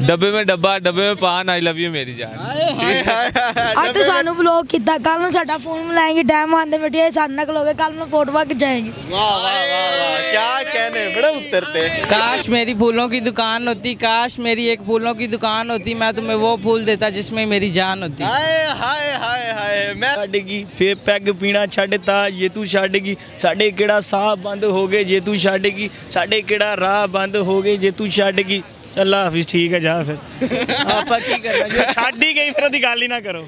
डब्बे में डब्बा, डब्बे में पान, आई लव यू मेरी जान। ਅੱਜ तो सानू ब्लॉग किया, कल ਨੂੰ ਸਾਡਾ ਫੋਨ ਮਿਲਾएंगे, टाइम आंदे बैठे साथ ना खलोगे, कल ਨੂੰ फोटो खिंचाएंगे। वाह वाह वाह वाह, क्या कहने, बड़ा उतरते। काश मेरी फूलों की दुकान होती, काश मेरी एक फूलों की दुकान होती, मैं तुम्हें वो फूल देता जिसमें मेरी जान होती। हाय हाय हाय हाय, मैं छाड़ेगी फिर पैग पीना छड्डता जे तू छाड़ेगी, साडे केड़ा साह बंद हो गए जे तू छाड़ेगी, साडे केड़ा राह बंद हो गए जे तू छाड़ेगी। चल हाफिज ठीक है जा फिर आपा की करना, जो छाड़ ही गई फिर ओदी गल ही ना करो।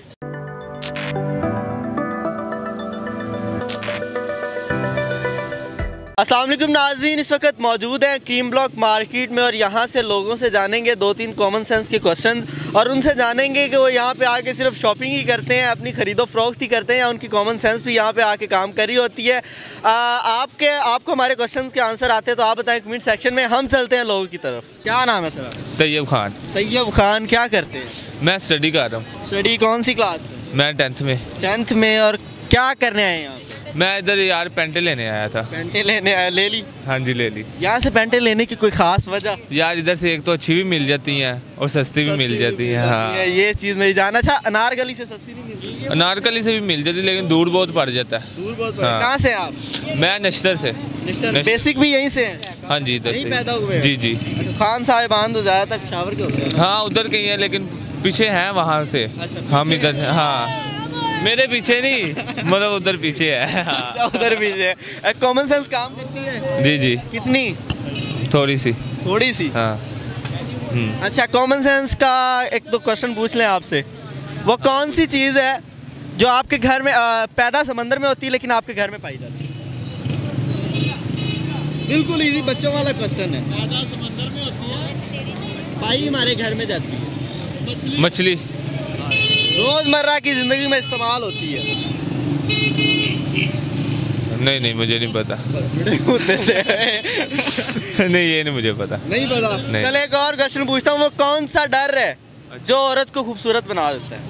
अस्सलाम वालेकुम नाज़रीन, इस वक्त मौजूद हैं क्रीम ब्लॉक मार्केट में और यहाँ से लोगों से जानेंगे 2-3 कॉमन सेंस के क्वेश्चन और उनसे जानेंगे कि वो यहाँ पे आके सिर्फ शॉपिंग ही करते हैं, अपनी ख़रीदो फरोख्त ही करते हैं या उनकी कॉमन सेंस भी यहाँ पे आके काम कर रही होती है। आपको हमारे क्वेश्चन के आंसर आते हैं तो आप बताएं कमेंट सेक्शन में। हम चलते हैं लोगों की तरफ। क्या नाम है सर? तैयब खान। तैयब खान, क्या करते हैं? मैं स्टडी कर रहा हूँ। स्टडी कौन सी क्लास में? मैं 10th में। 10th में, और क्या करने आए यहाँ? मैं इधर यार पेंटे लेने आया था। पेंटे लेने आया, ले ली? हाँ जी ले ली। यहाँ से पेंटे लेने की कोई ख़ास वजह? यार इधर से एक तो अच्छी भी मिल जाती हैं और सस्ती भी मिल जाती हैं। हाँ ये चीज़ मेरी जान। अच्छा, अनारकली से सस्ती नहीं मिलती? अनारकली से भी मिल जाती है लेकिन दूर बहुत पड़ जाता है। दूर बहुत। हाँ। कहाँ से आप? मैं नश्तर से। बेसिक भी यहीं से है? हाँ जी इधर से पैदा हुए? जी जी। खान साहिबान तो ज़्यादातर पेशावर के होते हैं। हाँ उधर कहीं है लेकिन पीछे हैं वहाँ से। हम इधर से। हाँ मेरे पीछे नहीं, मतलब उधर पीछे है। अच्छा उधर पीछे है। कॉमन सेंस काम करती है? जी जी। कितनी? थोड़ी सी। थोड़ी सी? हाँ। अच्छा, कॉमन सेंस का एक दो क्वेश्चन पूछ लें आपसे। वो कौन सी चीज़ है जो आपके घर में पैदा समंदर में होती है लेकिन आपके घर में पाई जाती है? बिल्कुल इजी बच्चों वाला क्वेश्चन है। पैदा समंदर में होती है, पाई हमारे घर में जाती है। मछली। रोजमर्रा की जिंदगी में इस्तेमाल होती है। नहीं मुझे नहीं पता। नहीं ये नहीं मुझे पता। नहीं पता? चल एक और क्वेश्चन पूछता हूँ। वो कौन सा डर है जो औरत को खूबसूरत बना देता है?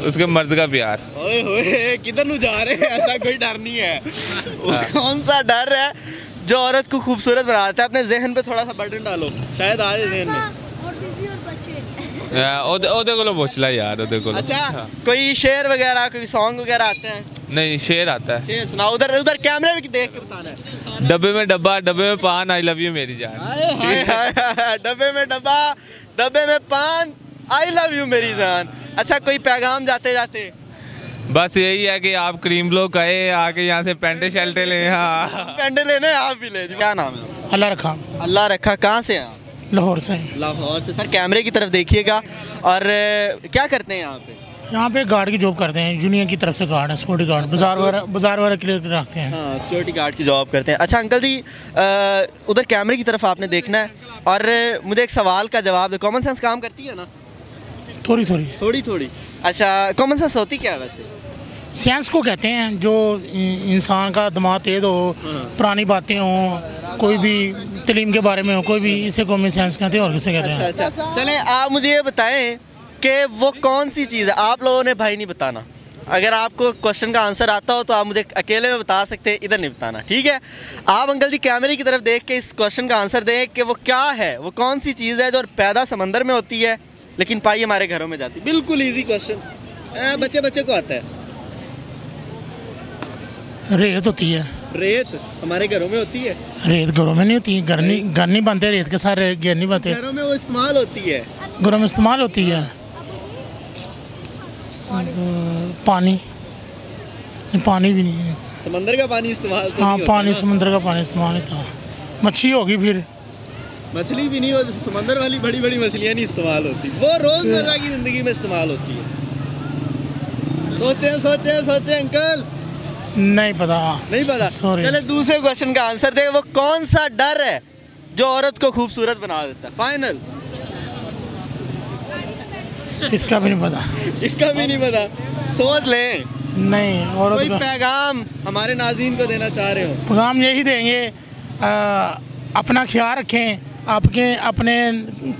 उसके मर्द का प्यार। ओए होए, किधर नु जा रहे हैं? ऐसा कोई डर नहीं है। वो कौन सा डर है जो औरत को खूबसूरत बना देता है? अपने जहन पे थोड़ा सा बर्डन डालो, शायद आ जाए जहन में। ओदे को पूछ ला यार, ओदे को। अच्छा कोई शेर वगैरह, कोई सॉन्ग वगैरह आते हैं? नहीं शेर आता है। शेर सुनाओ। उधर उधर कैमरे में देख के बताना है। डब्बे में डब्बा, डब्बे में पान, आई लव यू मेरी जान। डब्बे में डब्बा, डब्बे में पान, आई लव यू मेरी जान। अच्छा कोई पैगाम जाते जाते? बस यही है कि आप क्रीम ब्लॉक आए, आके यहाँ से पेंटे शर्टे लें। हाँ पेंटे लेने आप भी ले। क्या नाम है? अल्लाह रखा। अल्लाह रखा। कहाँ से हैं? लाहौर से। लाहौर से। सर कैमरे की तरफ देखिएगा। और क्या करते हैं यहाँ पे? यहाँ पे गार्ड की जॉब करते हैं, यूनियन की तरफ से गार्ड है, सिक्योरिटी गार्ड, बाजार वगैरह क्लियर रखते हैं। हाँ सिक्योरिटी गार्ड की जॉब करते हैं। अच्छा अंकल जी, उधर कैमरे की तरफ आपने देखना है और मुझे एक सवाल का जवाब दे। कॉमन सेंस काम करती है ना? थोड़ी थोड़ी। अच्छा कॉमन सेंस होती क्या है वैसे? सेंस को कहते हैं जो इंसान का दिमाग तेज हो, पुरानी बातें हों, कोई भी तलीम के बारे में हो, कोई भी, इसे कॉमन सेंस कहते हैं। और किसे कहते हैं? अच्छा चलें आप मुझे ये बताएं कि वो कौन सी चीज़ है। आप लोगों ने भाई नहीं बताना। अगर आपको क्वेश्चन का आंसर आता हो तो आप मुझे अकेले में बता सकते हैं, इधर नहीं बताना, ठीक है? आप अंकल जी कैमरे की तरफ देख के इस क्वेश्चन का आंसर दें कि वो क्या है, वो कौन सी चीज़ है जो पैदा समंदर में होती है लेकिन पाई हमारे घरों में जाती है। बिल्कुल ईजी क्वेश्चन, बच्चे को आता है। रेत होती है। रेत हमारे घरों में होती है? रेत घरों में नहीं होती है, घर नहीं बनते रेत के सारे, घर नहीं बनते। घरों में वो इस्तेमाल होती है? घरों में इस्तेमाल होती है। पानी भी नहीं है। समंदर का पानी इस्तेमाल तो हाँ नहीं पानी होता? समुद्र का पानी इस्तेमाल होता। मच्छी होगी फिर? मछली भी नहीं होती। समंदर वाली बड़ी मछलियाँ नहीं इस्तेमाल होती, वो रोजमर्रा की जिंदगी में इस्तेमाल होती है। सोचे अंकल। नहीं पता। सॉरी। चले दूसरे क्वेश्चन का आंसर दे। वो कौन सा डर है जो औरत को खूबसूरत बना देता है? फाइनल। इसका भी नहीं पता। सोच लें। नहीं। और कोई पैगाम हमारे नाज़रीन को देना चाह रहे हो? पैगाम यही देंगे, अपना ख्याल रखें, अपने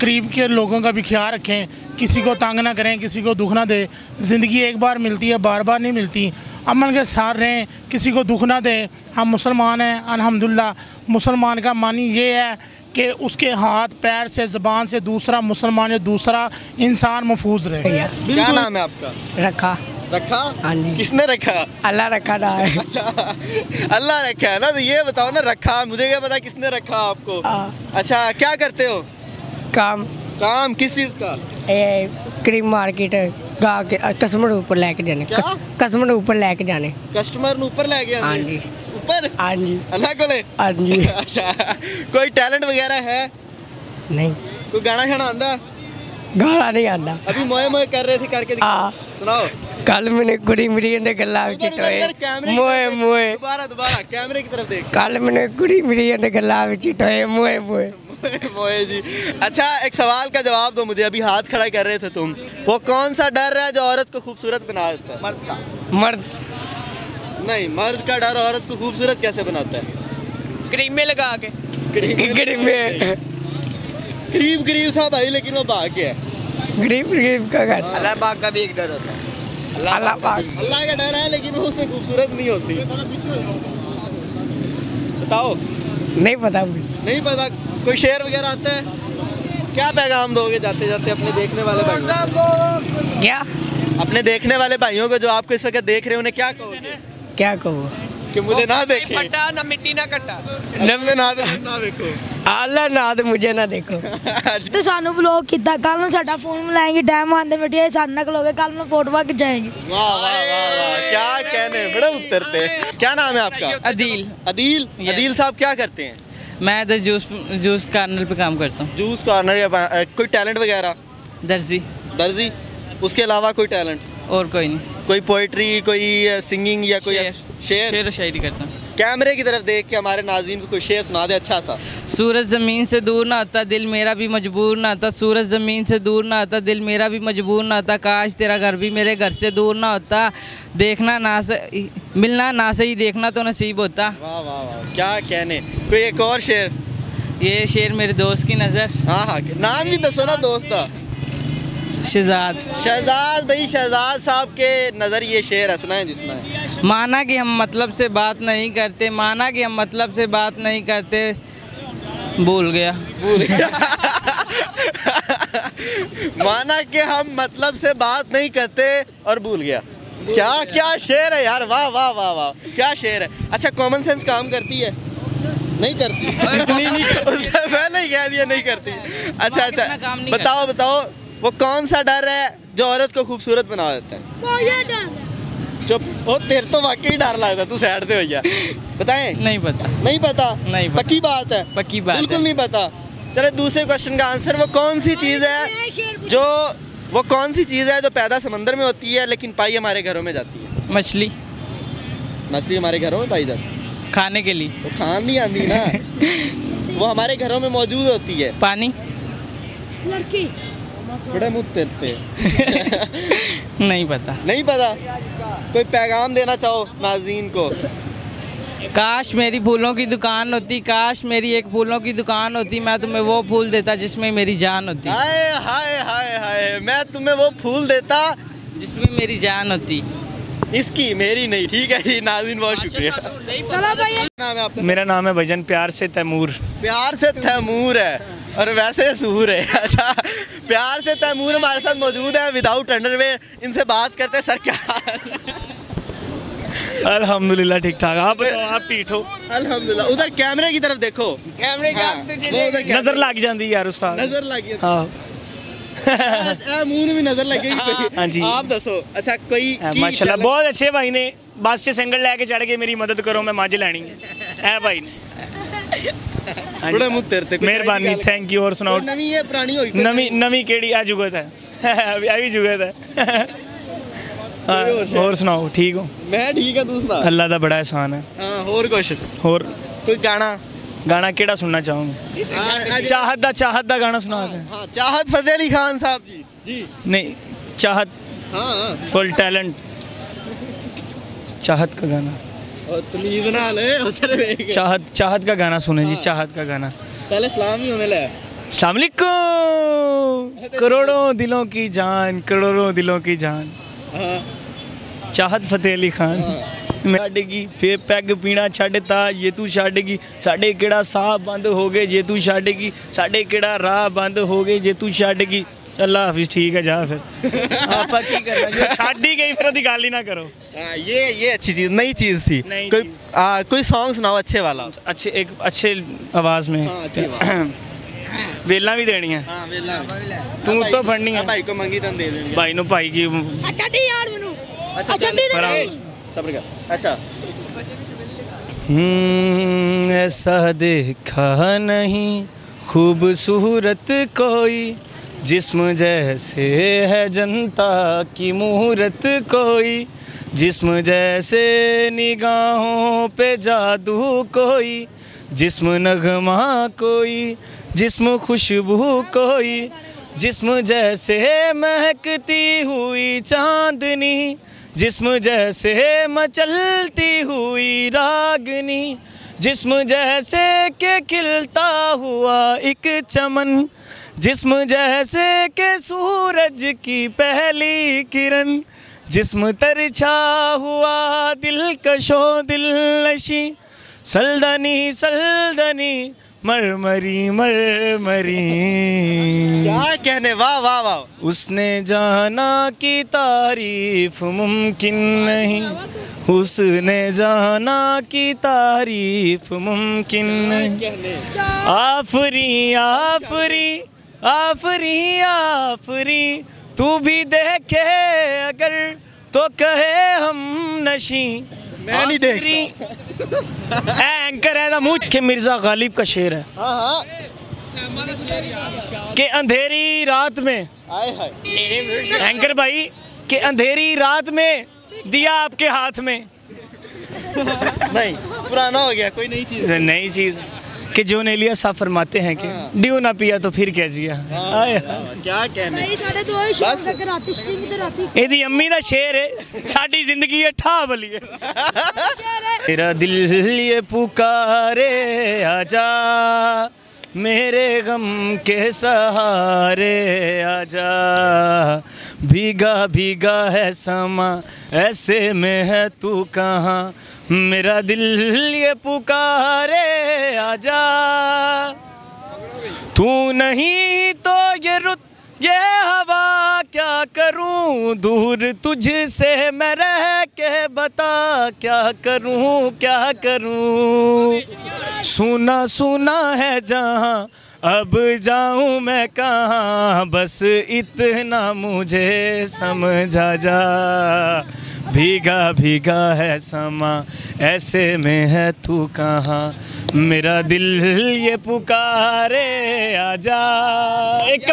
करीब के लोगों का भी ख्याल रखें, किसी को तंग ना करें, किसी को दुख ना दे। ज़िंदगी एक बार मिलती है, बार बार नहीं मिलती। अमन के साथ रहें, किसी को दुख ना दें। हम मुसलमान हैं अल्हम्दुलिल्लाह, मुसलमान का मानी ये है कि उसके हाथ पैर से ज़बान से दूसरा मुसलमान या दूसरा इंसान महफूज रहे। क्या नाम है आपका? रखा। रखा? हाँ जी। किसने रखा? अल्लाह रखा ना है। अच्छा, अल्लाह रखा है ना, तो ये बताओ ना, रखा, मुझे क्या पता किसने रखा आपको। अच्छा, क्या करते हो? काम। काम किस चीज़ का? क्रीम मार्केट गा के कस्टमर ऊपर लेके जाने। कस्टमर ऊपर लेके जाने। कस्टमर ऊपर लेके हाँ जी। ऊपर? हाँ जी। अल्लाह को ले? हाँ जी। अच्छा, कोई टैलेंट वगैरह है? नहीं। कोई गाना शाना आंदा? गाना नहीं आता। अभी मोए मोए कर रहे थे, करके सुनाओ। कल मैंने कुड़ी मिली अंदर गल्ला विच टोए मोए मोए। दोबारा कैमरे की तरफ देख। कल मैंने कुड़ी मिली अंदर गल्ला विच टोए मोए मोए। मोए जी। अच्छा, एक सवाल का जवाब दो मुझे, अभी हाथ खड़ा कर रहे थे तुम। वो कौन सा डर है जो औरत को खूबसूरत बना देता है? मर्द का? मर्द नहीं, मर्द का डर औरत को खूबसूरत कैसे बनाता है? क्रीम में लगा के। गरीब था भाई, लेकिन वो भाग गया। गरीब का घर। अल्लाह पाक का भी एक डर होता है। अल्लाह पाक। अल्लाह का डर है, लेकिन वो उससे खूबसूरत नहीं होती। बताओ। नहीं पता मुझे। नहीं पता? कोई शेर वगैरह आता है? क्या पैगाम दोगे जाते जाते अपने देखने वाले भाइयों को? क्या? अपने देखने वाले भाइयों को जो आपको इस वक्त देख रहे हैं, उन्हें क्या कहोगे? क्या कहो? कि मुझे ना देखे, ना मिट्टी ना कट्टा, ना देखो। अल्लाह ना दे मुझे ना देखो। ਤੇ ਸਾਨੂੰ ਬਲੌਗ ਕੀਤਾ, ਕੱਲ ਨੂੰ ਸਾਡਾ ਫੋਨ ਮਿਲਾएंगे, ਟਾਈਮ ਆਂਦੇ ਬੈਠੇ ਸਾਨੂੰ ਨਾ ਖਲੋਗੇ, ਕੱਲ ਨੂੰ ਫੋਟੋਆਂ खिंचाएंगे। वाह वाह वाह वाह, क्या कहने, बड़े उतरते। क्या नाम है आपका? अदील। अदील? अदील साहब क्या करते हैं? मैं इधर जूस कार्नर पे काम करता हूँ। जूस कॉर्नर या कोई टैलेंट वगैरह? दर्जी। दर्जी? उसके अलावा कोई टैलेंट? और कोई नहीं। कोई पोइट्री, कोई सिंगिंग या कोई शेर और शायरी करता हूँ। कैमरे की तरफ देख के हमारे नाज़रीन को कोई शेर सुना दे अच्छा सा। सूरज ज़मीन से दूर ना आता, दिल मेरा भी मजबूर ना आता। सूरज ज़मीन से दूर ना आता, दिल मेरा भी मजबूर ना आता। काश तेरा घर भी मेरे घर से दूर ना होता। देखना ना से मिलना ना से ही देखना तो नसीब होता। वाह वाह वाह, क्या कहने। कोई एक और शेर? ये शेर मेरे दोस्त की नज़र। हाँ हाँ, नाम भी दसो ना दोस्त का। शहजाद। शहजाद भाई, शहजाद साहब के नज़र ये शेर है, सुना है जिसने? माना कि हम मतलब से बात नहीं करते, माना कि हम मतलब से बात नहीं करते, भूल गया। माना कि हम मतलब से बात नहीं करते और भूल गया। क्या क्या शेर है यार, वाह वाह वाह वाह, क्या शेर है। अच्छा, कॉमन सेंस काम करती है? नहीं करती। उससे पहले ही कह दिया नहीं करती। अच्छा अच्छा, बताओ बताओ, वो कौन सा डर है जो औरत को खूबसूरत बना देता है? चुप, वो तेरे तो वाकई डर लगता, तू साइड पे हो गया। बताएं? नहीं पता। नहीं पता? नहीं पता। पक्की बात है? पक्की बात बिल्कुल है। नहीं पता। चले दूसरे क्वेश्चन का आंसर, वो कौन सी चीज़ है जो पैदा समंदर में होती है लेकिन पाई हमारे घरों में जाती है? मछली। मछली हमारे घरों में पाई जाती है? खाने के लिए। वो खान नहीं आती ना। वो हमारे घरों में मौजूद होती है। पानी। लड़की। बड़े मुँह तेरते। नहीं पता। नहीं पता? कोई पैगाम देना चाहो नाज़रीन को? काश मेरी फूलों की दुकान होती, काश मेरी एक फूलों की दुकान होती, मैं तुम्हें वो फूल देता जिसमें मेरी जान होती। हाय हाय हाय हाय, मैं तुम्हें वो फूल देता जिसमें मेरी जान होती। इसकी मेरी नहीं। ठीक है जी नाज़रीन, बहुत शुक्रिया। चलो भाई। नाम है आपका? मेरा नाम है भजन, प्यार से तैमूर। प्यार से तैमूर है और वैसे सूर है। अच्छा, प्यार से तैमूर हमारे साथ मौजूद है विदाउट अंडरवेयर। इनसे बात करते हैं। सर क्या अल्हम्दुलिल्लाह ठीक ठाक। आप बताओ, आप ठीक हो? अल्हम्दुलिल्लाह। उधर कैमरे की तरफ देखो। कैमरे का नजर लग जाती यार उस्ताद। नजर लगी। हाँ। मुंह में भी नजर लगेगी। हाँ जी। आप दसो। अच्छा, कोई माशाल्लाह बहुत अच्छे भाई ने बस से सिंगल लेके चढ़ के मेरी मदद करो, मैं मज लैनी है भाई ने। बड़े मुंह तेरते। मेहरबानी, थैंक यू। और सुनाओ? नवी है पुरानी होगी? नवी केड़ी आ जुगत है। अभी जुगत है। और सुनाओ, ठीक हो? मैं ठीक है, तू सुना? अल्लाह दा बड़ा एहसान है। हाँ, और कुछ? और कोई गाना केड़ा सुनना चाहूँगा? चाहत दा गाना सुना दे। हाँ, चाहत फतेह अली खान साहब जी। जी नहीं, चाहत फुल टैलेंट, चाहत का गाना। चाहत का गाना सुने जी, चाहत का गाना। पहले सलाम ही होने लगा। अस्सलाम वालेकुम, करोड़ों दिलों की जान, करोड़ों दिलों की जान, चाहत फतेह अली खान। ਛੱਡਗੀ ਫੇਰ ਪੈਗ ਪੀਣਾ ਛੱਡਤਾ ਜੇ ਤੂੰ ਛੱਡਗੀ ਸਾਡੇ ਕਿਹੜਾ ਸਾਹ ਬੰਦ ਹੋ ਗਏ ਜੇ ਤੂੰ ਛੱਡਗੀ ਸਾਡੇ ਕਿਹੜਾ ਰਾਹ ਬੰਦ ਹੋ ਗਏ ਜੇ ਤੂੰ ਛੱਡਗੀ अल्लाह हाफिज ठीक है जा फिर आप की करना जो छाड़ ही गई फिर ओदी गल ही ना करो। ये अच्छी चीज़ नई चीज़ थी। कोई सॉन्ग सुनाओ अच्छे वाला, अच्छे एक अच्छे आवाज़ में। वेला भी देनी है तू तो फड़नी है भाई को मंगी तो दे देंगे भाई नु भाई की अच्छा दी यार मेनू अच्छा दी सब्र कर। अच्छा ऐसा देखा नहीं खूबसूरत कोई जिस्म जैसे है जनता की मूरत कोई जिस्म जैसे निगाहों पे जादू कोई जिस्म नगमा कोई जिस्म खुशबू कोई जिस्म जैसे महकती हुई चांदनी जिस्म जैसे मचलती हुई रागनी जिस्म जैसे के खिलता हुआ एक चमन जिस्म जैसे के सूरज की पहली किरण जिस्म तरछा हुआ दिलकशो दिलनशी सल्दनी सल्दनी मरमरी मरमरी। क्या कहने, वाह वाह वाह। उसने जाना कि तारीफ मुमकिन नहीं उसने जाना कि तारीफ मुमकिन नहीं। आफरी आफरी आफरी आफरी तू भी देखे अगर तो कहे हम नशी। मैं नहीं देखता। एंकर है मुझ के मिर्जा गालिब का शेर है कि अंधेरी रात में एंकर भाई कि अंधेरी रात में दिया आपके हाथ में नहीं पुराना हो गया, कोई नई चीज। नई चीज कि जो ने लिया सा फरमाते हैं कि ड्यू ना पिया तो फिर क्या जिया। क्या कहने एदी अम्मी दा शेर है साडी जिंदगी है ठा बली है। तेरा दिल ये पुकारे आजा मेरे गम के सहारे आजा भीगा भीगा है समा ऐसे में है तू कहाँ मेरा दिल ये पुकारे आजा तू नहीं तो ये रुत ये हवा क्या करूं दूर तुझसे मैं रह के बता क्या करूं सुना सुना है जहाँ अब जाऊं मैं कहाँ बस इतना मुझे समझा जा भीगा भीगा है समा ऐसे में है तू कहाँ मेरा दिल ये पुकारे आजा। एक